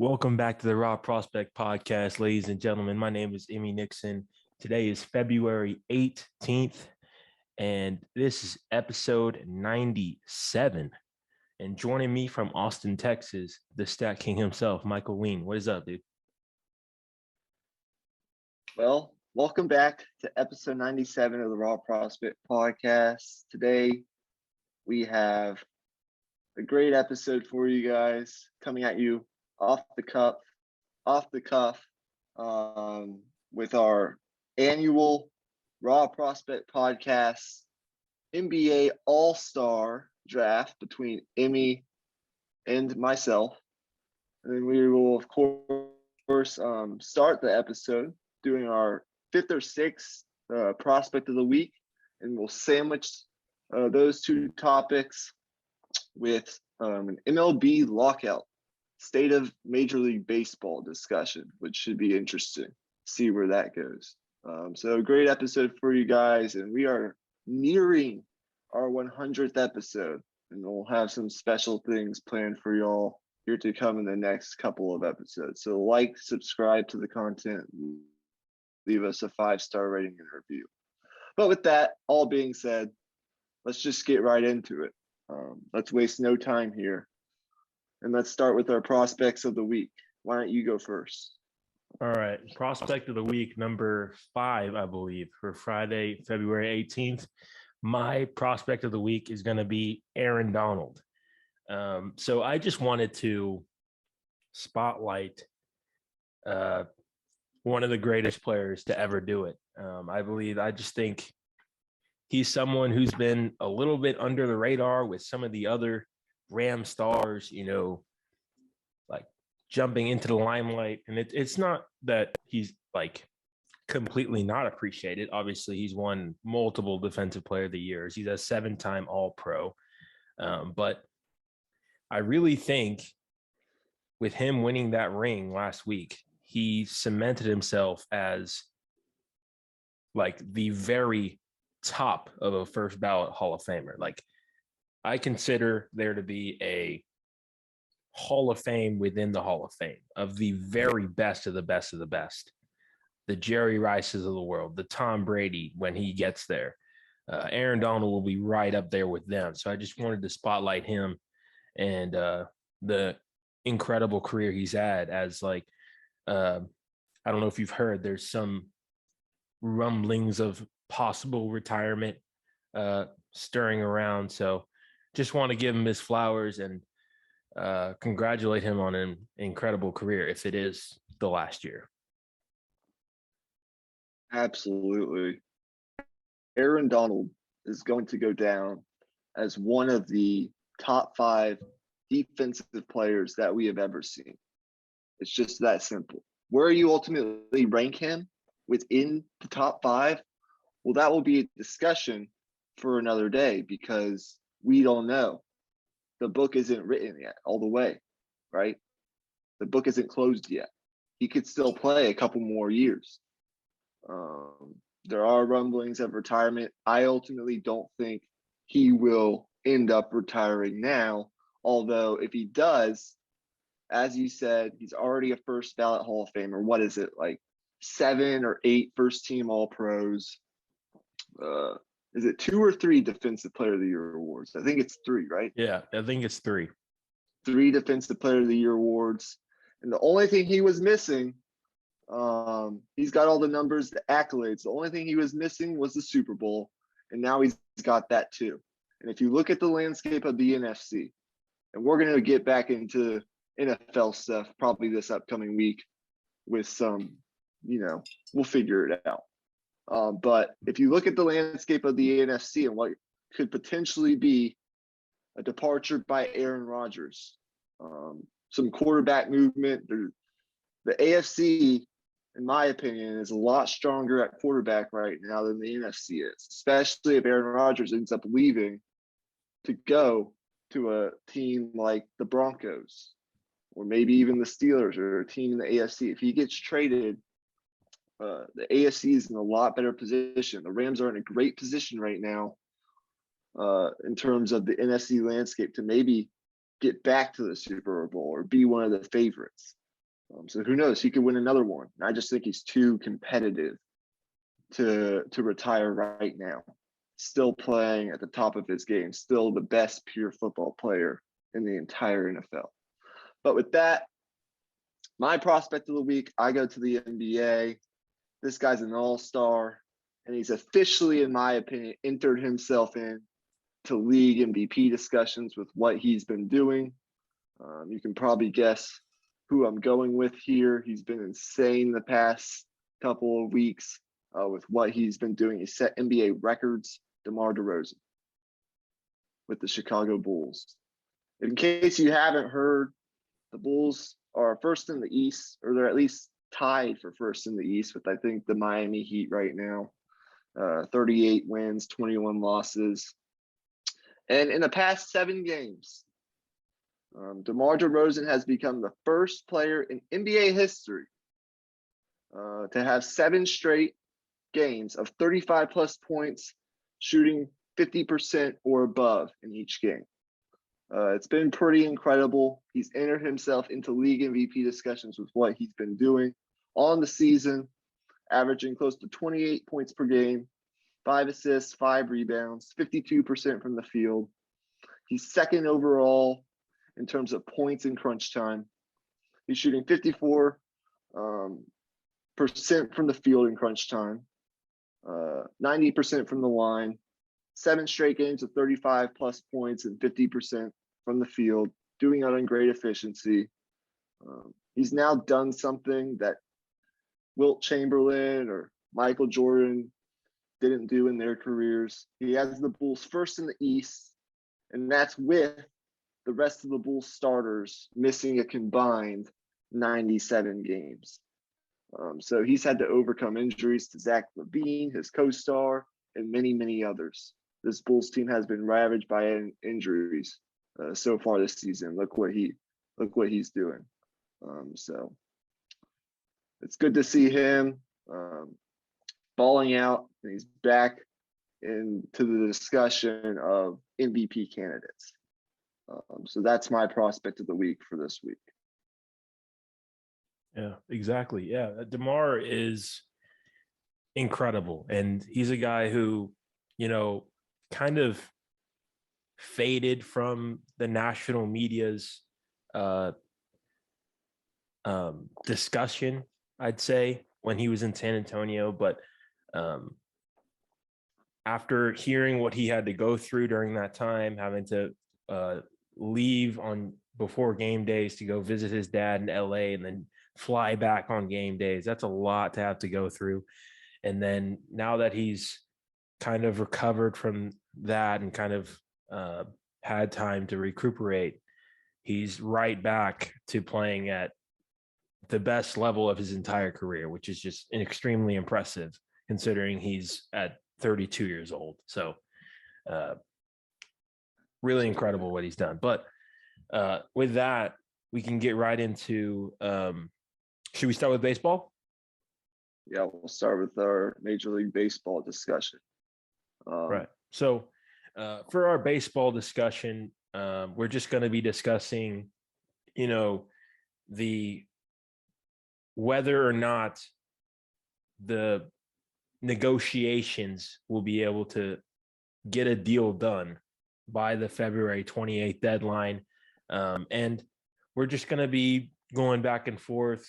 Welcome back to the Raw Prospect Podcast, ladies and gentlemen. My name is Emmy Nixon. Today is February 18th, and this is episode 97. And joining me from Austin, Texas, the Stat King himself, Michael Ween. What is up, dude? Well, welcome back to episode 97 of the Raw Prospect Podcast. Today, we have a great episode for you guys coming at you off the cuff, with our annual Raw Prospect Podcast NBA All-Star Draft between Emmy and myself. And then we will, of course, start the episode doing our fifth or sixth prospect of the week, and we'll sandwich those two topics with an MLB lockout, state of Major League Baseball discussion, which should be interesting. See where that goes. So a great episode for you guys, and we are nearing our 100th episode, and we'll have some special things planned for y'all here to come in the next couple of episodes. So like, subscribe to the content, leave us a 5-star rating and review. But with that all being said, let's just get right into it. Let's waste no time here. And let's start with our prospects of the week. Why don't you go first? All right. Prospect of the week, number 5, I believe, for Friday, February 18th. My prospect of the week is going to be Aaron Donald. So I just wanted to spotlight one of the greatest players to ever do it. I just think he's someone who's been a little bit under the radar with some of the other Ram stars, like jumping into the limelight. And it's not that he's like completely not appreciated. Obviously, he's won multiple Defensive Player of the Years. He's a 7-time All-Pro. But I really think with him winning that ring last week, he cemented himself as like the very top of a first ballot Hall of Famer. Like, I consider there to be a Hall of Fame within the Hall of Fame of the very best of the best of the best. The Jerry Rices of the world, the Tom Brady when he gets there. Aaron Donald will be right up there with them. So I just wanted to spotlight him and the incredible career he's had as I don't know if you've heard, there's some rumblings of possible retirement stirring around. So just want to give him his flowers and congratulate him on an incredible career if it is the last year. Absolutely. Aaron Donald is going to go down as one of the top 5 defensive players that we have ever seen. It's just that simple. Where you ultimately rank him within the top 5, well, that will be a discussion for another day because we don't know. The book isn't written yet all the way, right? The book isn't closed yet. He could still play a couple more years. There are rumblings of retirement. I ultimately don't think he will end up retiring now, although if he does, as you said, he's already a first ballot Hall of Famer. What is it, like 7 or 8 first team All-Pros? Is it 2 or 3 Defensive Player of the Year awards? I think it's 3, right? Yeah, I think it's 3. 3 Defensive Player of the Year awards. And the only thing he was missing, he's got all the numbers, the accolades. The only thing he was missing was the Super Bowl. And now he's got that too. And if you look at the landscape of the NFC, and we're going to get back into NFL stuff probably this upcoming week with some, we'll figure it out. But if you look at the landscape of the NFC and what could potentially be a departure by Aaron Rodgers, some quarterback movement, the AFC, in my opinion, is a lot stronger at quarterback right now than the NFC is, especially if Aaron Rodgers ends up leaving to go to a team like the Broncos or maybe even the Steelers or a team in the AFC. If he gets traded, the AFC is in a lot better position. The Rams are in a great position right now in terms of the NFC landscape to maybe get back to the Super Bowl or be one of the favorites. So who knows? He could win another one. I just think he's too competitive to retire right now. Still playing at the top of his game, still the best pure football player in the entire NFL. But with that, my prospect of the week, I go to the NBA. This guy's an all-star, and he's officially, in my opinion, entered himself in to league MVP discussions with what he's been doing. You can probably guess who I'm going with here. He's been insane the past couple of weeks with what he's been doing. He set NBA records, DeMar DeRozan, with the Chicago Bulls. In case you haven't heard, the Bulls are first in the East, or they're at least tied for first in the East with, I think, the Miami Heat right now. 38 wins, 21 losses. And in the past 7 games, DeMar DeRozan has become the first player in NBA history to have 7 straight games of 35-plus points, shooting 50% or above in each game. It's been pretty incredible. He's entered himself into league MVP discussions with what he's been doing on the season, averaging close to 28 points per game, 5 assists, 5 rebounds, 52% from the field. He's second overall in terms of points in crunch time. He's shooting 54% from the field in crunch time, 90% from the line, 7 straight games of 35-plus points and 50% from the field, doing it on great efficiency. He's now done something that Wilt Chamberlain or Michael Jordan didn't do in their careers. He has the Bulls first in the East, and that's with the rest of the Bulls starters missing a combined 97 games. So he's had to overcome injuries to Zach LaVine, his co-star, and many, many others. This Bulls team has been ravaged by injuries so far this season. Look what he's doing. So it's good to see him balling out, and he's back into the discussion of MVP candidates. So that's my prospect of the week for this week. Yeah, exactly. Yeah, DeMar is incredible, and he's a guy who, kind of faded from the national media's discussion, I'd say, when he was in San Antonio. But after hearing what he had to go through during that time, having to leave on before game days to go visit his dad in LA and then fly back on game days, that's a lot to have to go through. And then now that he's kind of recovered from that and kind of had time to recuperate, he's right back to playing at the best level of his entire career, which is just extremely impressive considering he's at 32 years old. So really incredible what he's done. But with that, we can get right into, should we start with baseball? Yeah, we'll start with our Major League Baseball discussion. Right. So for our baseball discussion, we're just going to be discussing, the whether or not the negotiations will be able to get a deal done by the February 28th deadline. And we're just going to be going back and forth,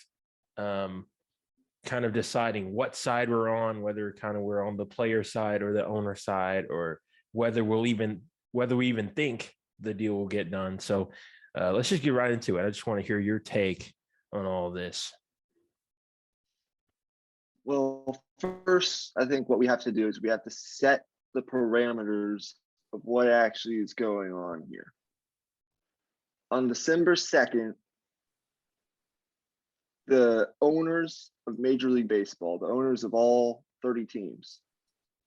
kind of deciding what side we're on, whether we're on the player side or the owner side, or whether we even think the deal will get done. So let's just get right into it. I just want to hear your take on all this. Well, first, I think what we have to do is we have to set the parameters of what actually is going on here. On December 2nd, the owners of Major League Baseball, the owners of all 30 teams,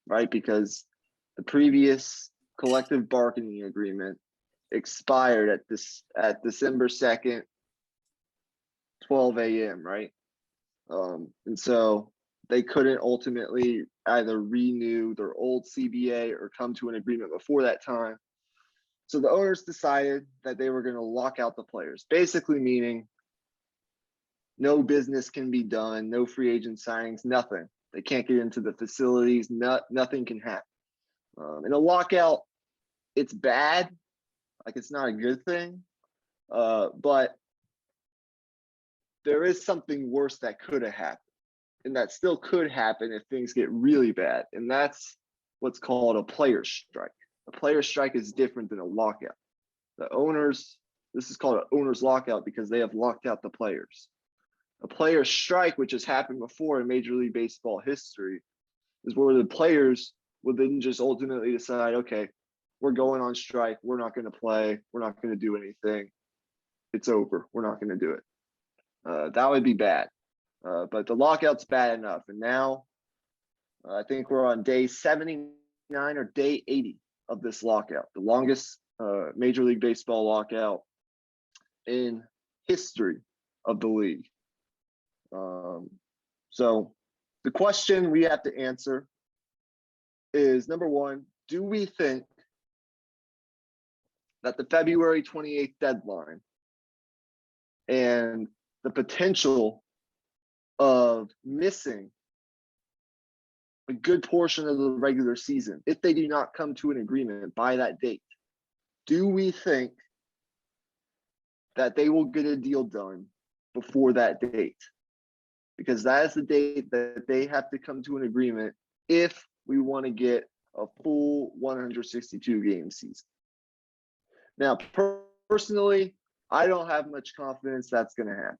right? Because the previous collective bargaining agreement expired at December 2nd, 12 a.m., right? And so they couldn't ultimately either renew their old CBA or come to an agreement before that time. So the owners decided that they were going to lock out the players, basically meaning no business can be done, no free agent signings, nothing. They can't get into the facilities. Nothing can happen. In a lockout, it's bad. Like, it's not a good thing. But there is something worse that could have happened, and that still could happen if things get really bad. And that's what's called a player strike. A player strike is different than a lockout. The owners, this is called an owner's lockout because they have locked out the players. A player strike, which has happened before in Major League Baseball history, is where the players would then just ultimately decide, okay, we're going on strike. We're not going to play. We're not going to do anything. It's over. We're not going to do it. That would be bad. But the lockout's bad enough. And now I think we're on day 79 or day 80 of this lockout, the longest Major League Baseball lockout in history of the league. So the question we have to answer is, number one, do we think that the February 28th deadline and the potential of missing a good portion of the regular season, if they do not come to an agreement by that date, do we think that they will get a deal done before that date? Because that is the date that they have to come to an agreement if we want to get a full 162 game season. Now, personally, I don't have much confidence that's going to happen.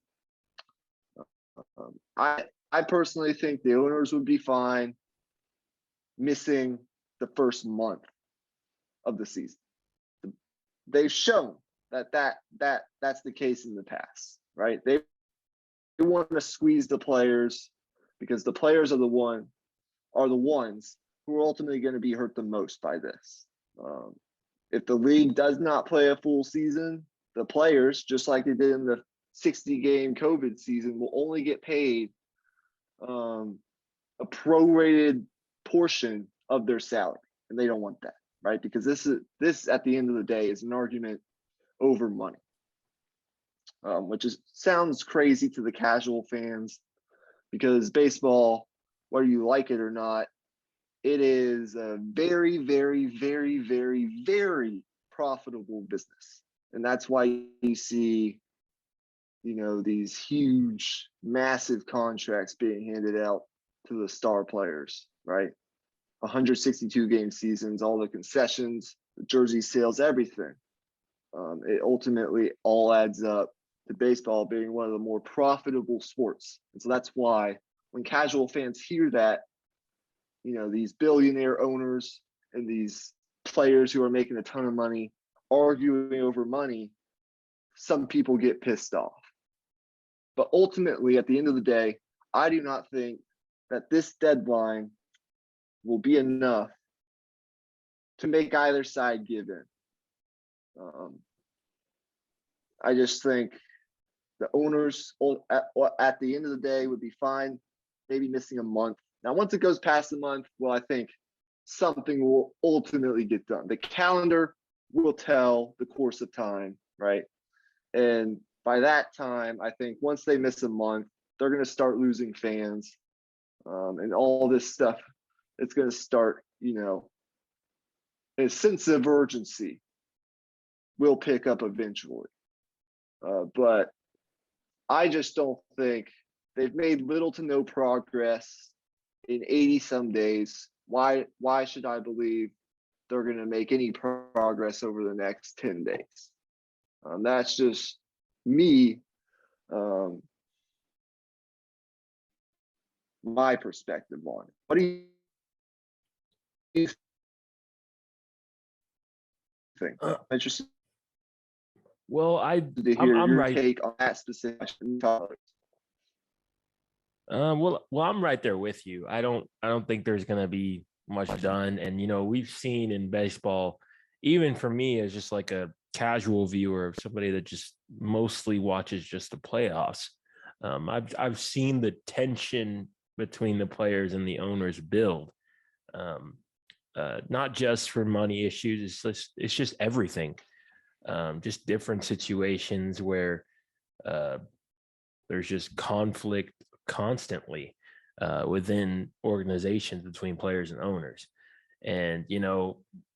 I personally think the owners would be fine missing the first month of the season. They've shown that's the case in the past, right? They want to squeeze the players because the players are the ones who are ultimately going to be hurt the most by this. If the league does not play a full season, the players, just like they did in the 60-game COVID season, will only get paid a prorated portion of their salary, and they don't want that, right? Because this at the end of the day is an argument over money, which sounds crazy to the casual fans, because baseball, whether you like it or not, it is a very, very, very, very, very profitable business. And that's why you see, these huge, massive contracts being handed out to the star players, right? 162 game seasons, all the concessions, the jersey sales, everything. It ultimately all adds up to baseball being one of the more profitable sports. And so that's why when casual fans hear that, these billionaire owners and these players who are making a ton of money arguing over money, some people get pissed off. But ultimately, at the end of the day, I do not think that this deadline will be enough to make either side give in. I just think the owners at the end of the day would be fine, maybe missing a month. Now, once it goes past a month, well, I think something will ultimately get done. The calendar will tell the course of time, right? And by that time, I think once they miss a month, they're going to start losing fans, and all this stuff. It's going to start, a sense of urgency will pick up eventually. But I just don't think they've made little to no progress in 80 some days. Why should I believe they're going to make any progress over the next 10 days? That's just me, my perspective on it. What do you think? Interesting Well, to hear I'm your right. take on that specific question. Well, I'm right there with you. I don't think there's going to be much done. And, we've seen in baseball, even for me as just like a casual viewer, of somebody that just mostly watches just the playoffs, I've seen the tension between the players and the owners build, not just for money issues. It's just everything, just different situations where there's just conflict constantly within organizations between players and owners. And,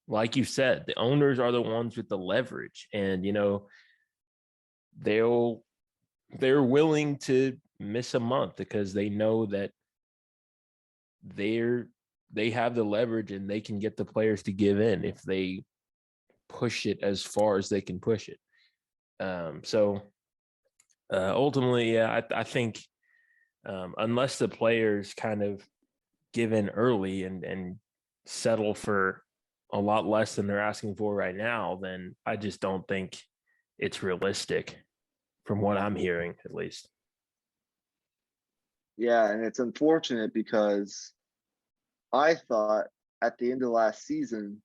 like you said, the owners are the ones with the leverage, and, they're willing to miss a month because they know that they have the leverage and they can get the players to give in if they push it as far as they can push it. So ultimately, yeah, I think unless the players kind of give in early and settle for a lot less than they're asking for right now, then I just don't think it's realistic from what I'm hearing, at least. Yeah, and it's unfortunate because I thought at the end of last season,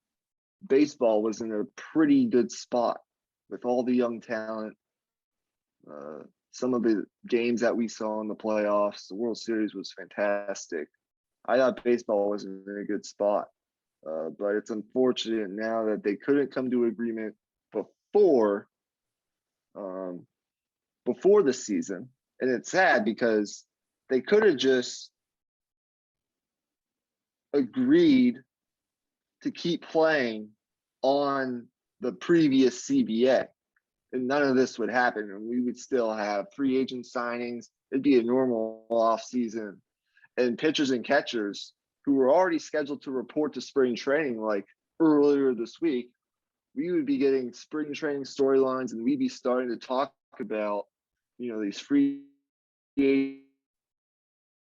baseball was in a pretty good spot with all the young talent. Some of the games that we saw in the playoffs, the World Series was fantastic. I thought baseball was in a good spot, but it's unfortunate now that they couldn't come to agreement before before the season, and it's sad because they could have just agreed to keep playing on the previous CBA, and none of this would happen, and we would still have free agent signings. It'd be a normal off season, and pitchers and catchers who were already scheduled to report to spring training like earlier this week, we would be getting spring training storylines, and we'd be starting to talk about, these free agent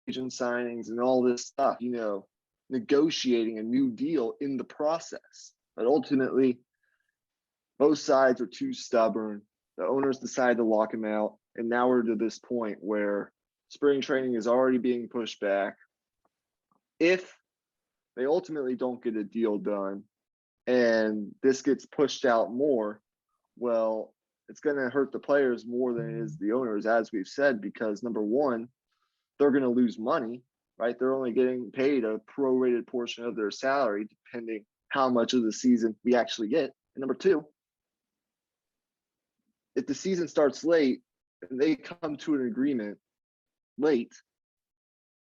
signings and all this stuff, negotiating a new deal in the process. But ultimately, both sides are too stubborn. The owners decide to lock him out. And now we're to this point where spring training is already being pushed back. If they ultimately don't get a deal done and this gets pushed out more, well, it's going to hurt the players more than it is the owners, as we've said, because number one, they're going to lose money, right? They're only getting paid a prorated portion of their salary, depending how much of the season we actually get. And number two, if the season starts late and they come to an agreement late,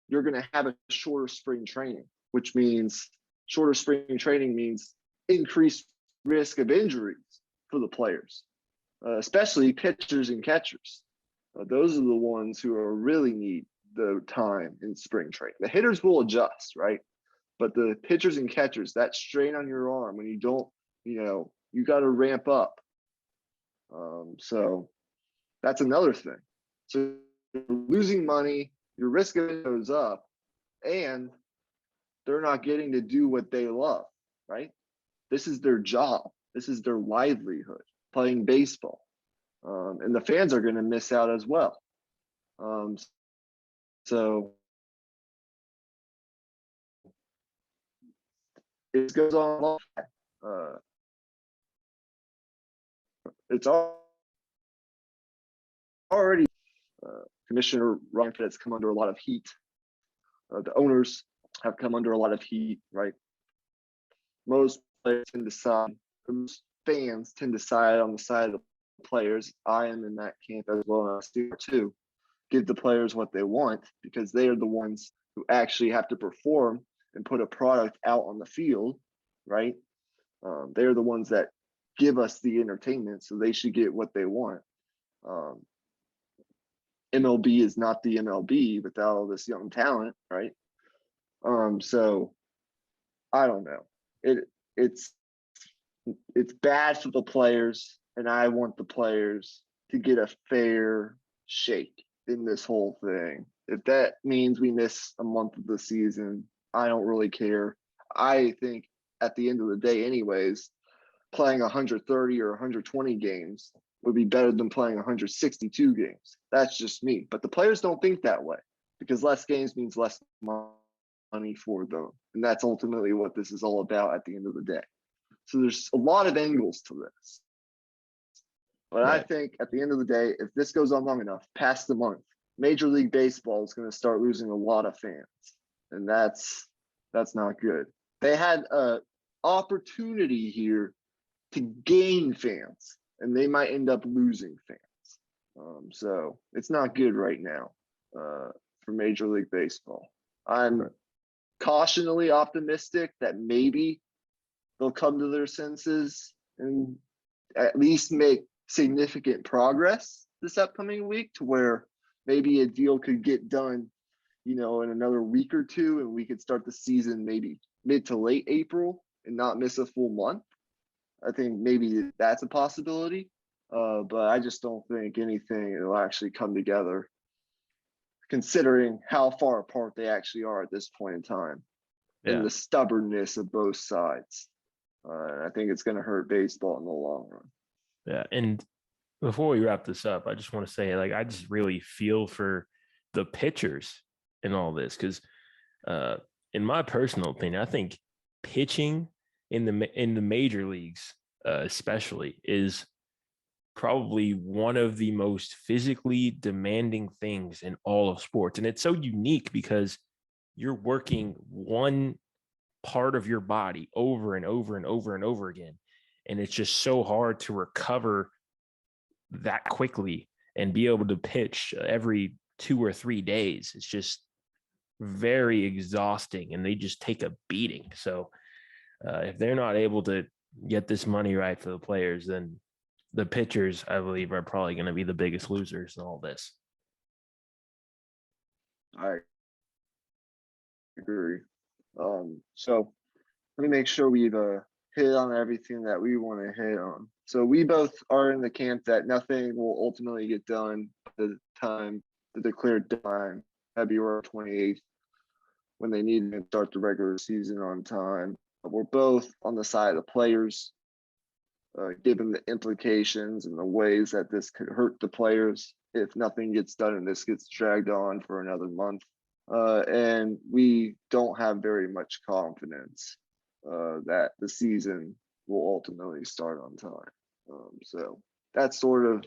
you're going to have a shorter spring training, which means shorter spring training means increased risk of injuries for the players, especially pitchers and catchers. Those are the ones who are really need the time in spring training. The hitters will adjust, right? But the pitchers and catchers, that strain on your arm when you don't, you got to ramp up. So that's another thing. So you're losing money, your risk goes up, and they're not getting to do what they love, right? This is their job. This is their livelihood, playing baseball. And the fans are going to miss out as well. So it goes on. It's already Commissioner Ryan has come under a lot of heat. The owners have come under a lot of heat, right? Most players tend to side, most fans tend to side on the side of the players. I am in that camp as well as too. Give the players what they want because they are the ones who actually have to perform and put a product out on the field, right? They're the ones that give us the entertainment, so they should get what they want. MLB is not the MLB without all this young talent, right? So I don't know. It's bad for the players, and I want the players to get a fair shake in this whole thing. If that means we miss a month of the season, I don't really care. I think at the end of the day, anyways, playing 130 or 120 games would be better than playing 162 games. That's just me. But the players don't think that way because less games means less money for them. And that's ultimately what this is all about at the end of the day. So there's a lot of angles to this. But right. I think at the end of the day, if this goes on long enough, past the month, Major League Baseball is going to start losing a lot of fans. And that's not good. They had an opportunity here to gain fans, and they might end up losing fans. So it's not good right now for Major League Baseball. I'm cautiously optimistic that maybe they'll come to their senses and at least make significant progress this upcoming week to where maybe a deal could get done, in another week or two, and we could start the season maybe mid to late April and not miss a full month. I think maybe that's a possibility, but I just don't think anything will actually come together considering how far apart they actually are at this point in time and the stubbornness of both sides. I think it's going to hurt baseball in the long run. Yeah. And before we wrap this up, I just want to say, I just really feel for the pitchers in all this because, in my personal opinion, I think pitching in the major leagues, especially, is probably one of the most physically demanding things in all of sports. And it's so unique because you're working one part of your body over and over and over and over again. And it's just so hard to recover that quickly and be able to pitch every 2 or 3 days. It's just very exhausting and they just take a beating. So if they're not able to get this money right for the players, then the pitchers, I believe, are probably going to be the biggest losers in all this. I agree. So let me make sure we've hit on everything that we want to hit on. So we both are in the camp that nothing will ultimately get done by the time the declared deadline, February 28th, when they need to start the regular season on time. But we're both on the side of the players, given the implications and the ways that this could hurt the players if nothing gets done and this gets dragged on for another month. And we don't have very much confidence that the season will ultimately start on time. So that's sort of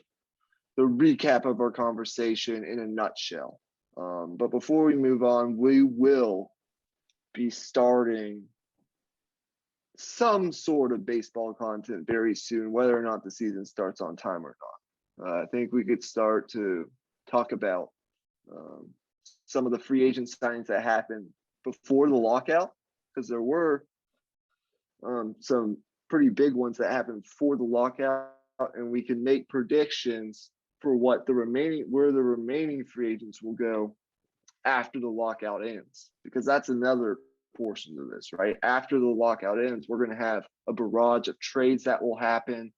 the recap of our conversation in a nutshell. But before we move on, we will be starting some sort of baseball content very soon, whether or not the season starts on time or not. I think we could start to talk about some of the free agent signings that happened before the lockout, because there were some pretty big ones that happened before the lockout, and we can make predictions for where the remaining free agents will go after the lockout ends, because that's another portion of this, right? After the lockout ends, we're going to have a barrage of trades that will happen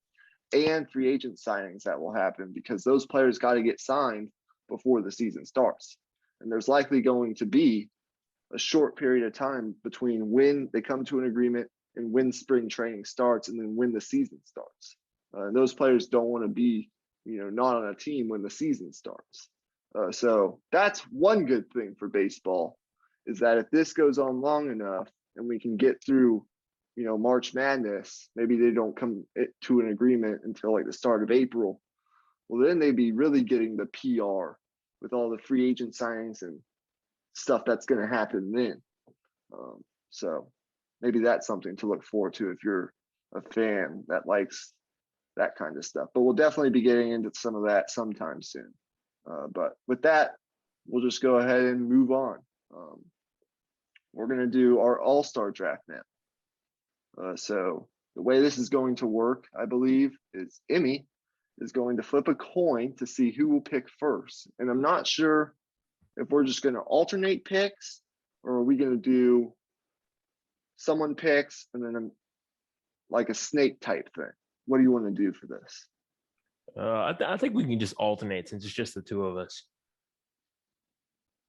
and free agent signings that will happen, because those players got to get signed before the season starts. And there's likely going to be a short period of time between when they come to an agreement and when spring training starts and then when the season starts. And those players don't want to be, not on a team when the season starts. So that's one good thing for baseball, is that if this goes on long enough and we can get through, March Madness, maybe they don't come to an agreement until like the start of April. Well, then they'd be really getting the PR with all the free agent signings and stuff that's going to happen then. So maybe that's something to look forward to if you're a fan that likes that kind of stuff. But we'll definitely be getting into some of that sometime soon. But with that, we'll just go ahead and move on. We're going to do our all-star draft now. So the way this is going to work, I believe, is Emmy is going to flip a coin to see who will pick first. And I'm not sure if we're just going to alternate picks, or are we going to do someone picks and then like a snake type thing. What do you want to do for this? I think we can just alternate since it's just the two of us.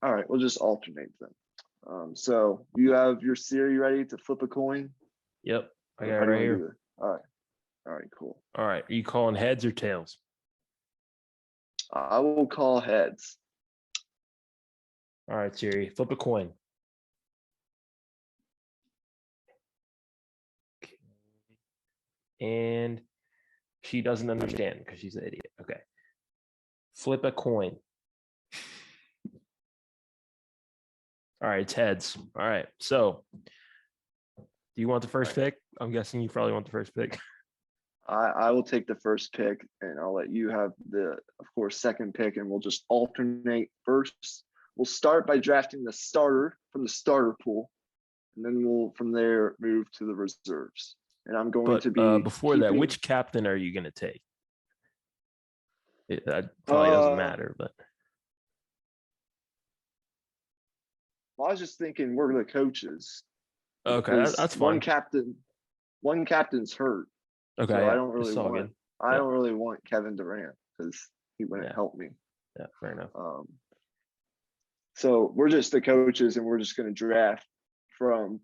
All right, we'll just alternate them. So you have your Siri ready to flip a coin? Yep, I got it right here. All right, cool. All right, are you calling heads or tails? I will call heads. All right, Siri, flip a coin. And she doesn't understand because she's an idiot. Okay. Flip a coin. All right, it's heads. All right. So do you want the first pick? I'm guessing you probably want the first pick. I will take the first pick, and I'll let you have the course, second pick, and we'll just alternate first. We'll start by drafting the starter from the starter pool, and then we'll from there move to the reserves. And I'm going to be before that, which captain are you going to take? That probably doesn't matter, but well, I was just thinking we're the coaches. Okay, that's fine. One captain's hurt. Okay, so yeah, I don't really want Kevin Durant because he wouldn't help me. Yeah, fair enough. So we're just the coaches, and we're just going to draft from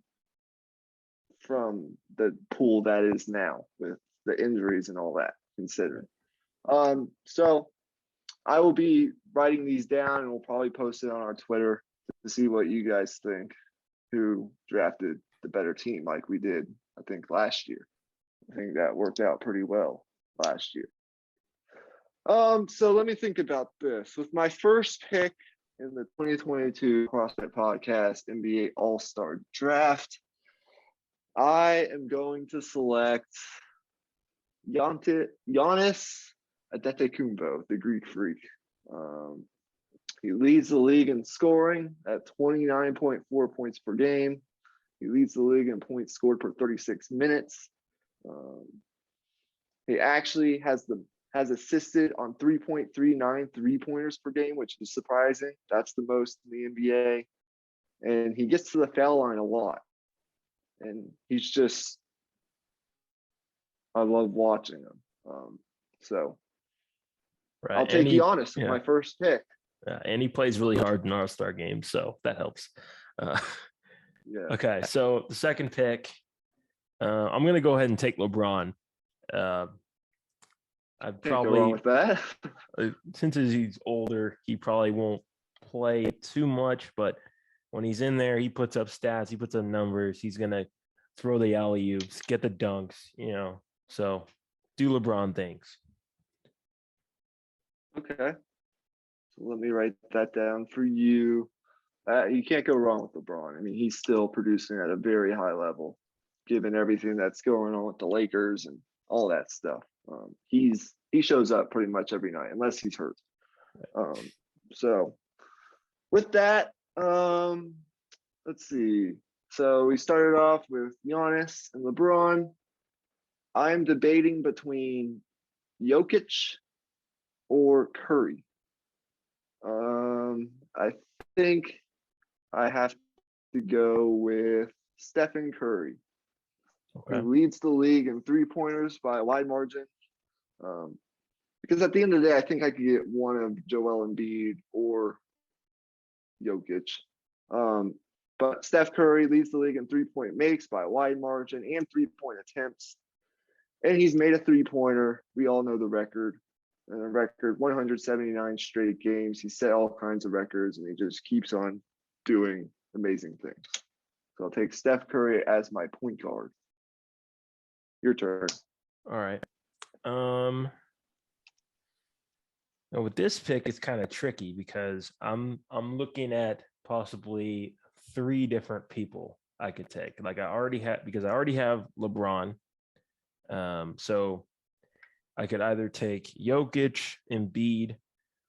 the pool that is now with the injuries and all that considered. So I will be writing these down, and we'll probably post it on our Twitter to see what you guys think, who drafted the better team like we did, I think, last year. I think that worked out pretty well last year. So let me think about this. With my first pick in the 2022 CrossFit Podcast NBA All-Star Draft, I am going to select Giannis Antetokounmpo, the Greek Freak. He leads the league in scoring at 29.4 points per game. He leads the league in points scored per 36 minutes. He actually has assisted on 3.39 3-pointers per game, which is surprising. That's the most in the NBA. And he gets to the foul line a lot. And he's just, I love watching him. So right. I'll take Giannis with my first pick. And he plays really hard in All-Star games, so that helps. Okay, so the second pick, I'm going to go ahead and take LeBron. I'd probably go wrong with that. Since he's older, he probably won't play too much, but when he's in there, he puts up stats, he puts up numbers. He's going to throw the alley-oops, get the dunks, so do LeBron things. Okay. So let me write that down for you. You can't go wrong with LeBron. I mean, he's still producing at a very high level, given everything that's going on with the Lakers and all that stuff. He shows up pretty much every night, unless he's hurt. So with that, let's see. So we started off with Giannis and LeBron. I'm debating between Jokic or Curry. I think I have to go with Stephen Curry. Okay. Who leads the league in 3-pointers by a wide margin. Because at the end of the day, I think I could get one of Joel Embiid or Jokic. But Steph Curry leads the league in 3-point makes by a wide margin and 3-point attempts. And he's made a 3-pointer. We all know the record. And a record 179 straight games. He set all kinds of records, and he just keeps on doing amazing things. So I'll take Steph Curry as my point guard. Your turn. All right. Now with this pick, it's kind of tricky because I'm looking at possibly 3 different people I could take. Like I already have LeBron. So I could either take Jokic, Embiid,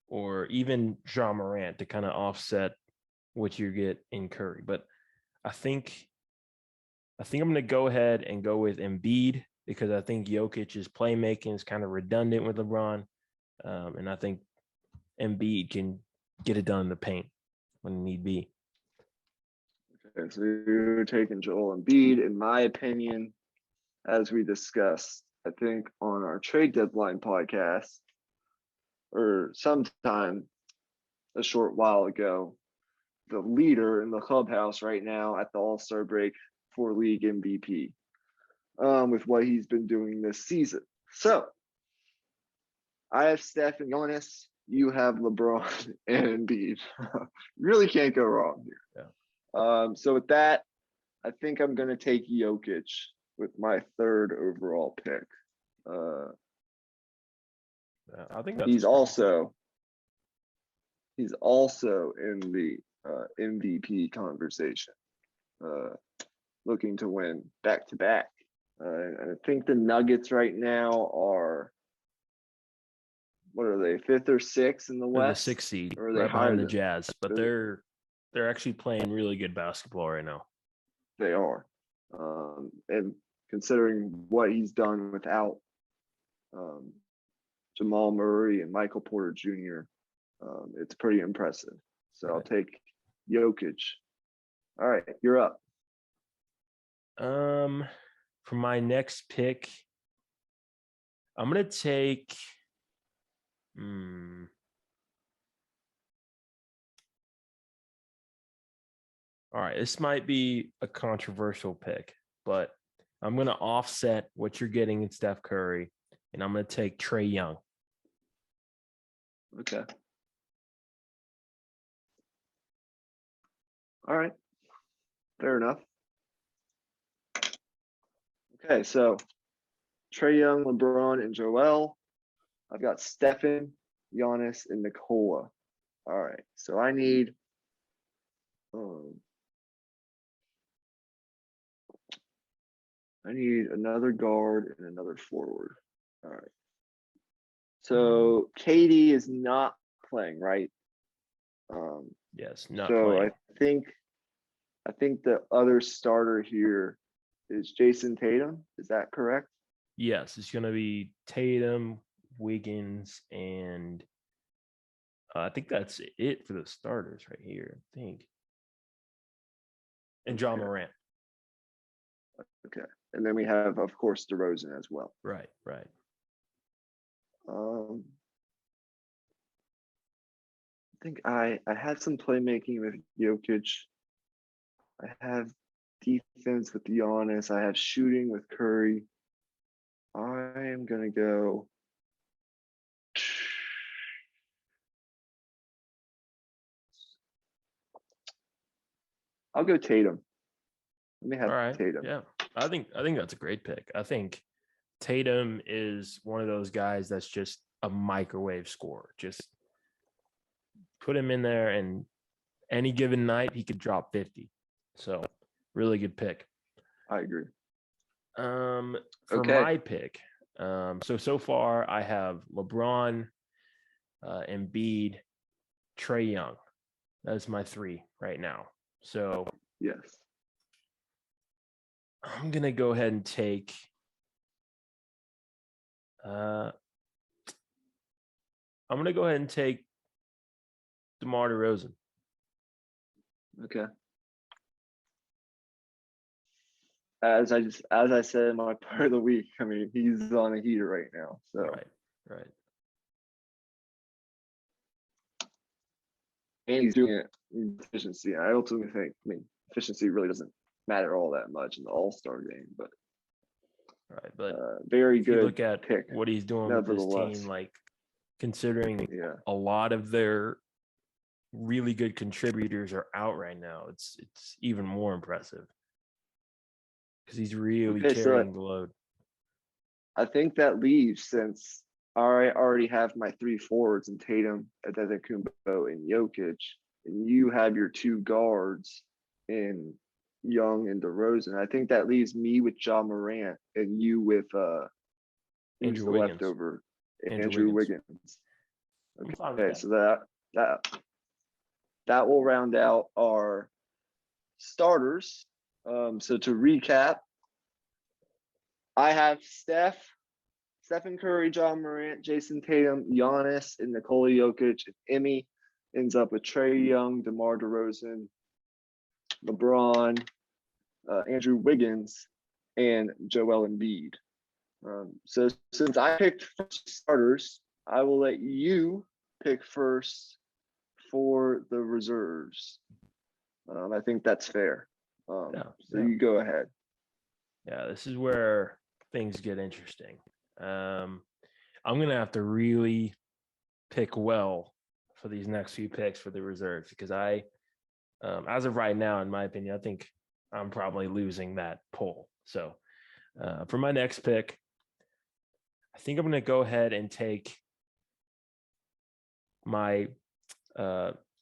or even Ja Morant to kind of offset what you get in Curry. But I think I'm going to go ahead and go with Embiid because I think Jokic's playmaking is kind of redundant with LeBron. And I think Embiid can get it done in the paint when need be. Okay, so you're taking Joel Embiid. In my opinion, as we discussed, I think on our trade deadline podcast, or sometime a short while ago, the leader in the clubhouse right now at the All-Star break for league MVP with what he's been doing this season. So I have Steph and Giannis. You have LeBron and Embiid. Really can't go wrong here. Yeah. So with that, I think I'm going to take Jokic with my 3rd overall pick. I think that's he's also in the MVP conversation, looking to win back-to-back. I think the Nuggets right now are what are they, 5th or 6th in the They're the West? 6th seed, Or are they right higher behind the than Jazz, but they're actually playing really good basketball right now. they are? And considering what he's done without um, Jamal Murray and Michael Porter Jr., it's pretty impressive. So I'll take Jokic. All right, you're up. For my next pick, I'm gonna take. All right, this might be a controversial pick, but I'm gonna offset what you're getting in Steph Curry, and I'm gonna take Trae Young. Okay. All right. Fair enough. Okay, so Trae Young, LeBron, and Joel. I've got Stephen, Giannis, and Nikola. All right, so I need another guard and another forward. All right. So Katie is not playing, right? Yes, not so playing. I think the other starter here is Jason Tatum. Is that correct? Yes, it's gonna be Tatum, Wiggins, and I think that's it for the starters right here. I think, and John Morant. Okay, and then we have, of course, DeRozan as well. Right, right. I think I had some playmaking with Jokic. I have defense with Giannis. I have shooting with Curry. I am gonna go. I'll go Tatum. Let me have All right. Tatum. Yeah, I think that's a great pick. I think Tatum is one of those guys that's just a microwave scorer. Just put him in there, and any given night he could drop 50. So really good pick. I agree. For my pick, so far I have LeBron, Embiid, Trae Young. That's my 3 right now. So yes, I'm gonna go ahead and take. I'm gonna go ahead and take DeMar DeRozan. Okay. As I said in my part of the week, I mean, he's on a heater right now. So right. And he's doing it in efficiency. I ultimately think, efficiency really doesn't matter all that much in the All-Star game, but right. But very if good. You look at pick, what he's doing with this team, like considering a lot of their really good contributors are out right now, it's even more impressive because he's really carrying the load. I think that leaves, since I already have my 3 forwards in Tatum, Antetokounmpo, and Jokic, and you have your 2 guards in Young and DeRozan. I think that leaves me with John Morant and you with Andrew Wiggins. Leftover? Andrew Wiggins. Okay, so that will round out our starters. So to recap, I have Stephen Curry, John Morant, Jason Tatum, Giannis, and Nikola Jokic. And Emmy ends up with Trae Young, DeMar DeRozan, LeBron, Andrew Wiggins, and Joel Embiid. So since I picked first starters, I will let you pick first for the reserves. I think that's fair. You go ahead. Yeah, this is where things get interesting. I'm going to have to really pick well for these next few picks for the reserves, because I, as of right now, in my opinion, I think I'm probably losing that poll. So for my next pick, I think I'm going to go ahead and take my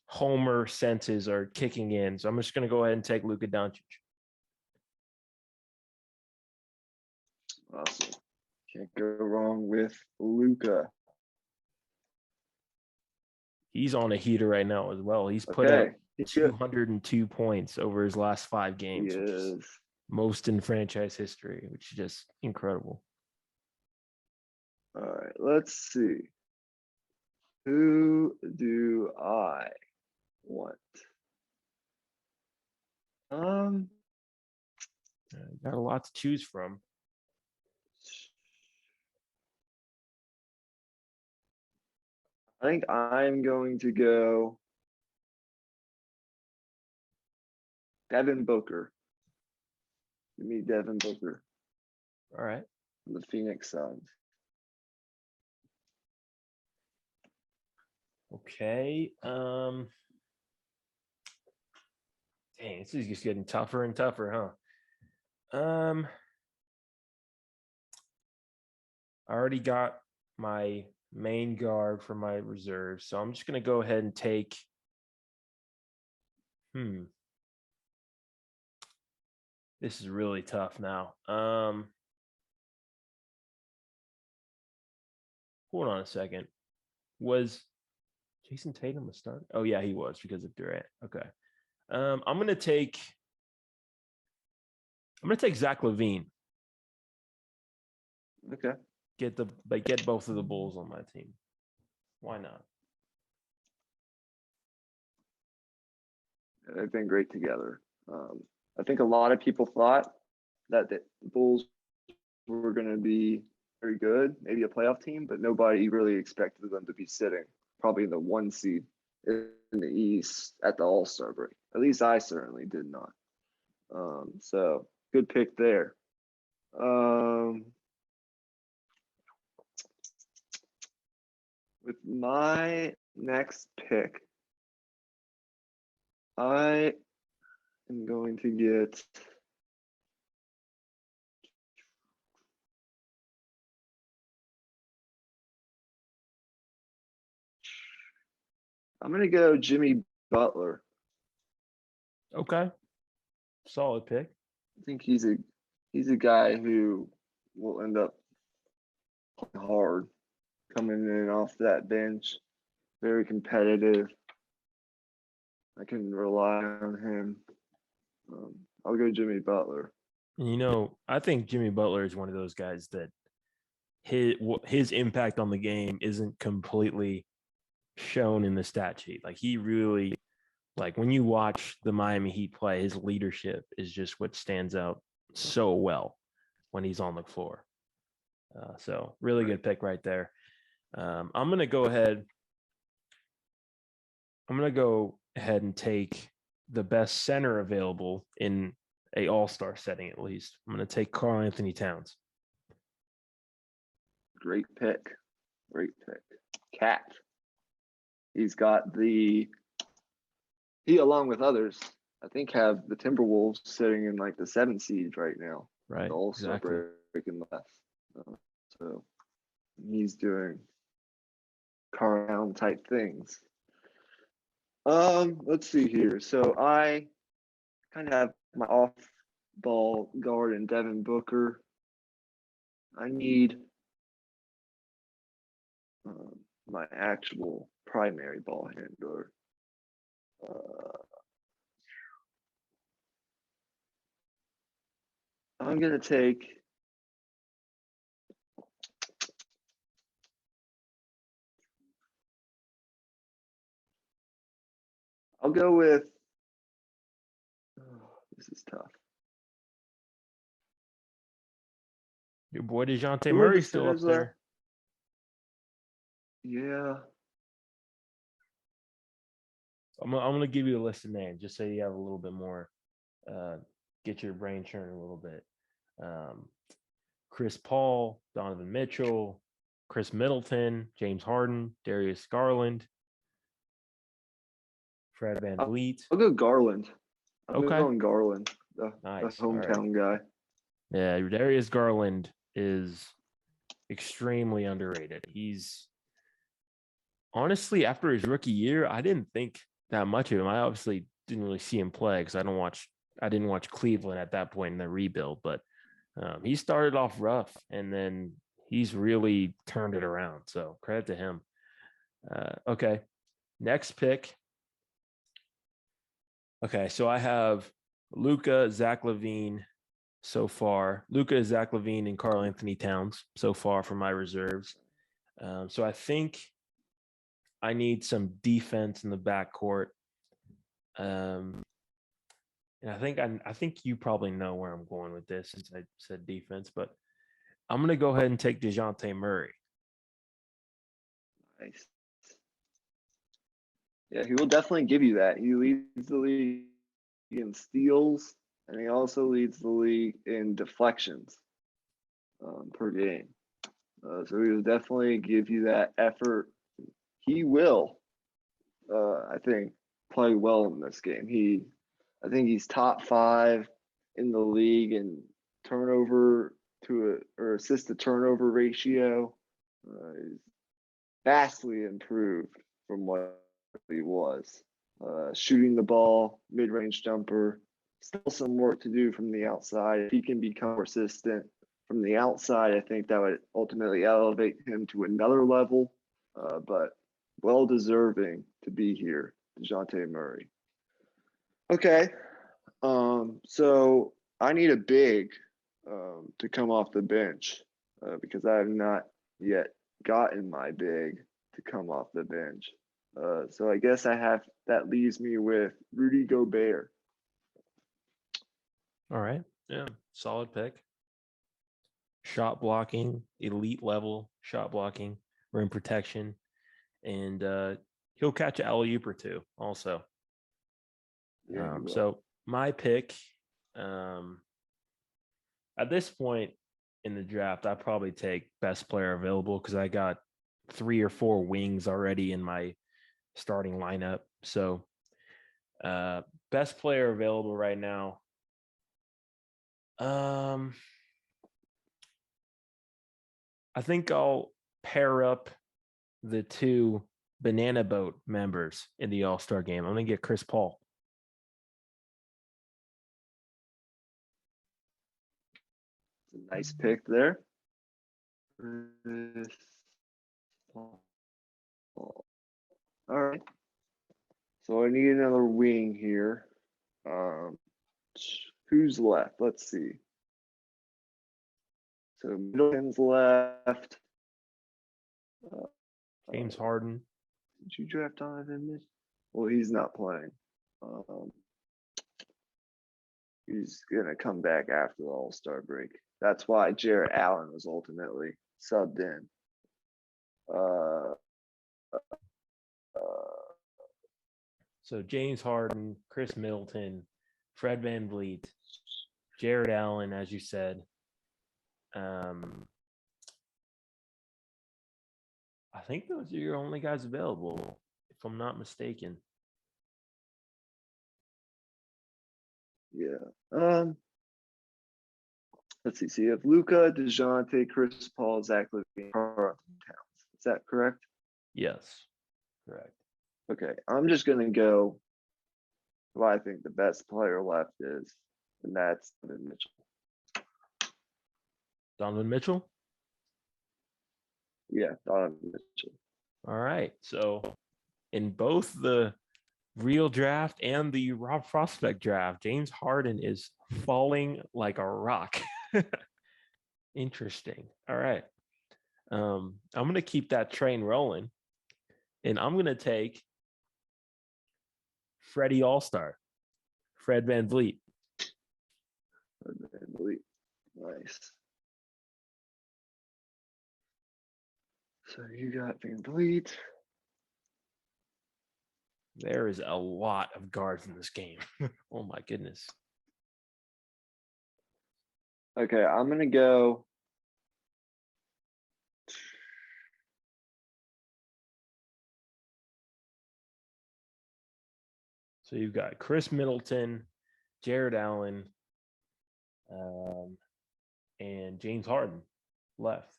Homer senses are kicking in. So I'm just going to go ahead and take Luka Doncic. Awesome. Can't go wrong with Luka. He's on a heater right now as well. He's put up Okay. He's good. 202 points over his last 5 He games, which is is. most in franchise history, which is just incredible. All right. Let's see. Who do I want? Got a lot to choose from. I think I'm going to go Devin Booker. Give me Devin Booker. All right. From the Phoenix Suns. Okay. Dang, this is just getting tougher and tougher, huh? I already got my main guard for my reserve, so I'm just gonna go ahead and take. This is really tough now. Hold on a second. Was Jason Tatum a start? Oh yeah, he was because of Durant. Okay. I'm gonna take Zach LaVine. Okay. Get both of the Bulls on my team. Why not? They've been great together. I think a lot of people thought that the Bulls were going to be very good, maybe a playoff team, but nobody really expected them to be sitting probably in the 1 seed in the East at the All-Star break. At least I certainly did not. So good pick there. With my next pick, I am going to get I'm going to go Jimmy Butler. Okay. Solid pick. I think he's a guy who will end up playing hard, coming in off that bench, very competitive. I can rely on him. I'll go Jimmy Butler. And I think Jimmy Butler is one of those guys that his impact on the game isn't completely shown in the stat sheet. Like he really, like when you watch the Miami Heat play, his leadership is just what stands out so well when he's on the floor. So really good pick right there. I'm gonna go ahead and take the best center available in a all-star setting, at least. I'm gonna take Karl Anthony Towns. Great pick. Cat. He's got he along with others, I think have the Timberwolves sitting in like the 7th seed right now. Right. The All-Star Exactly. break in the West. So he's doing Karl type things. Let's see here. So I kind of have my off-ball guard in Devin Booker. I need my actual primary ball handler. I'm gonna take. I'll go with. Oh, this is tough. Your boy DeJounte Who are the Murray's still up centers there. left? Yeah. I'm gonna give you a list of names just so you have a little bit more. Get your brain churning a little bit. Chris Paul, Donovan Mitchell, Chris Middleton, James Harden, Darius Garland, Fred VanVleet. I'll go Garland. I'm Okay. going Garland, the Nice. hometown guy. Yeah, Darius Garland is extremely underrated. He's honestly, after his rookie year, I didn't think that much of him. I obviously didn't really see him play because I didn't watch Cleveland at that point in the rebuild, but he started off rough and then he's really turned it around. So credit to him. Okay. Next pick. Okay, so I have Luka, Zach LaVine so far. Luka, Zach LaVine, and Karl Anthony Towns so far for my reserves. So I think I need some defense in the backcourt. And I think you probably know where I'm going with this since I said defense, but I'm gonna go ahead and take DeJounte Murray. Nice. Yeah, he will definitely give you that. He leads the league in steals, and he also leads the league in deflections per game. So he will definitely give you that effort. He will, I think, play well in this game. I think he's top 5 in the league in turnover or assist to turnover ratio. He's vastly improved from what he was. Shooting the ball, mid-range jumper, still some work to do from the outside. If he can become persistent from the outside, I think that would ultimately elevate him to another level. But well deserving to be here, DeJounte Murray. Okay. So I need a big to come off the bench because I have not yet gotten my big to come off the bench. So I guess that leaves me with Rudy Gobert. All right. Yeah. Solid pick. Shot blocking, elite level shot blocking, rim protection, and he'll catch an alley-oop or two also. Yeah, So my pick, at this point in the draft, I probably take best player available because I got 3 or 4 wings already in my starting lineup. So best player available right now. I think I'll pair up the 2 Banana Boat members in the All-Star game. I'm going to get Chris Paul. it's a nice pick there. All right. So I need another wing here. Who's left? Let's see. So Middleton's left. James Harden. Did you draft Donovan Mitchell? Well, he's not playing. He's gonna come back after the All-Star break. That's why Jarrett Allen was ultimately subbed in. So James Harden, Chris Middleton, Fred VanVleet, Jared Allen, as you said. I think those are your only guys available, if I'm not mistaken. Yeah. Let's see. So you have Luka, DeJounte, Chris Paul, Zach LaVine, Karl Towns. Is that correct? Yes, correct. Okay. I'm just gonna go who I think the best player left is, and that's Donovan Mitchell. Donovan Mitchell? Yeah, Donovan Mitchell. All right. So in both the real draft and the raw prospect draft, James Harden is falling like a rock. Interesting. All right. I'm going to keep that train rolling, and I'm going to take Freddie All-Star, Fred VanVleet. VanVleet. Nice. So you got VanVleet. There is a lot of guards in this game. Oh my goodness. Okay, I'm gonna go. So you've got Chris Middleton, Jared Allen, and James Harden left.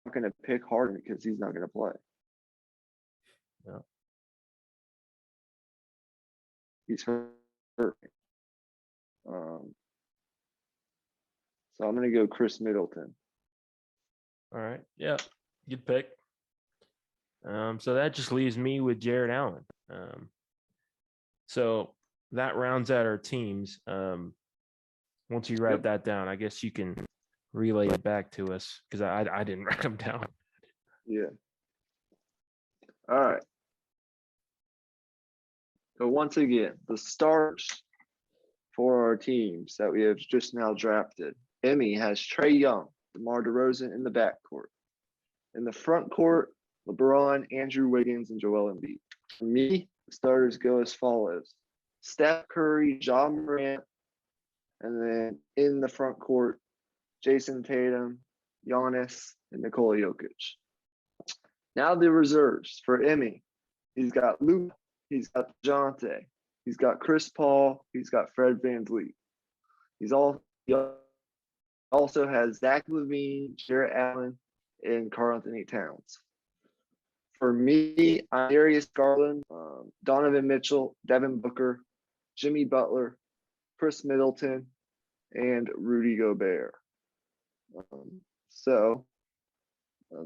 I'm not gonna pick Harden because he's not gonna play. No. He's hurt. So I'm gonna go Chris Middleton. All right. Yeah. Good pick. So that just leaves me with Jared Allen. So that rounds out our teams. Once you write that down, I guess you can relay it back to us because I didn't write them down. Yeah. All right. So once again, the starters for our teams that we have just now drafted. Emmy has Trae Young, DeMar DeRozan in the backcourt. In the front court, LeBron, Andrew Wiggins, and Joel Embiid. For me, the starters go as follows: Steph Curry, John Morant, and then in the front court, Jason Tatum, Giannis, and Nikola Jokic. Now the reserves for Emmy. He's got Luke, he's got DeJounte, he's got Chris Paul, he's got Fred VanVleet. He also has Zach LaVine, Jarrett Allen, and Karl Anthony Towns. For me, I'm Darius Garland, Donovan Mitchell, Devin Booker, Jimmy Butler, Chris Middleton, and Rudy Gobert.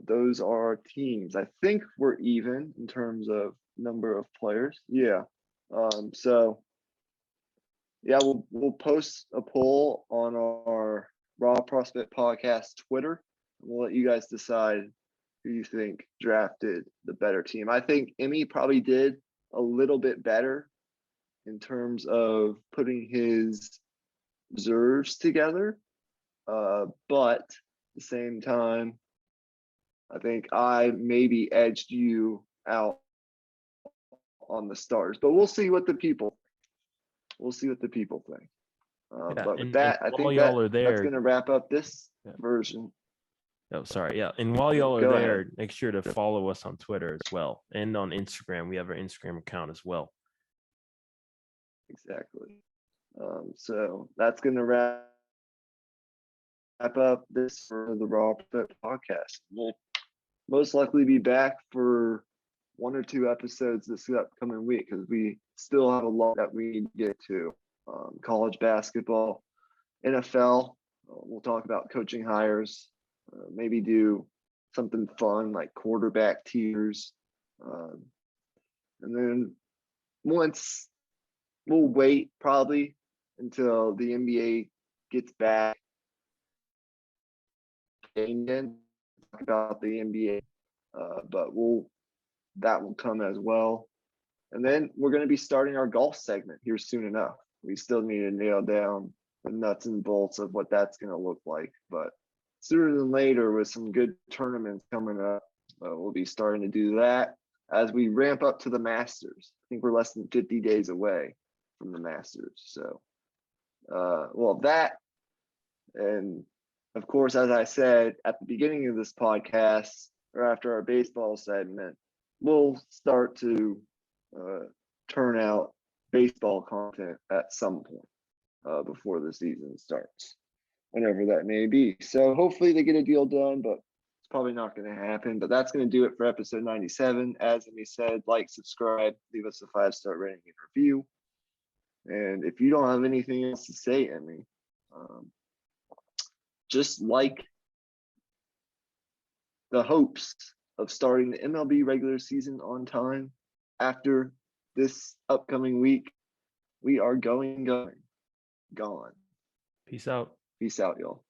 Those are our teams. I think we're even in terms of number of players. Yeah. We'll post a poll on our Raw Prospect Podcast Twitter. We'll let you guys decide who you think drafted the better team. I think Emmy probably did a little bit better in terms of putting his reserves together. But at the same time, I think I maybe edged you out on the stars. But we'll see what the people think. But with that, I think that's going to wrap up this version. Oh, sorry. Yeah. And while y'all are there, make sure to follow us on Twitter as well. And on Instagram. We have our Instagram account as well. Exactly. So that's going to wrap up this for the Raw Prospect Podcast. We'll most likely be back for 1 or 2 episodes this upcoming week because we still have a lot that we need to get to. College basketball, NFL. We'll talk about coaching hires. Maybe do something fun like quarterback tiers. And then once we'll wait probably until the NBA gets back and then talk about the NBA. But that will come as well. And then we're going to be starting our golf segment here soon enough. We still need to nail down the nuts and bolts of what that's going to look like. But sooner than later, with some good tournaments coming up, we'll be starting to do that as we ramp up to the Masters. I think we're less than 50 days away from the Masters. So, that, and of course, as I said at the beginning of this podcast, or after our baseball segment, we'll start to turn out baseball content at some point before the season starts, whenever that may be. So hopefully they get a deal done, but it's probably not going to happen. But that's going to do it for episode 97. As Emmy said, like, subscribe, leave us a 5-star rating and review. And if you don't have anything else to say, Emmy, just like the hopes of starting the MLB regular season on time after this upcoming week, we are gone. Peace out. Peace out, y'all.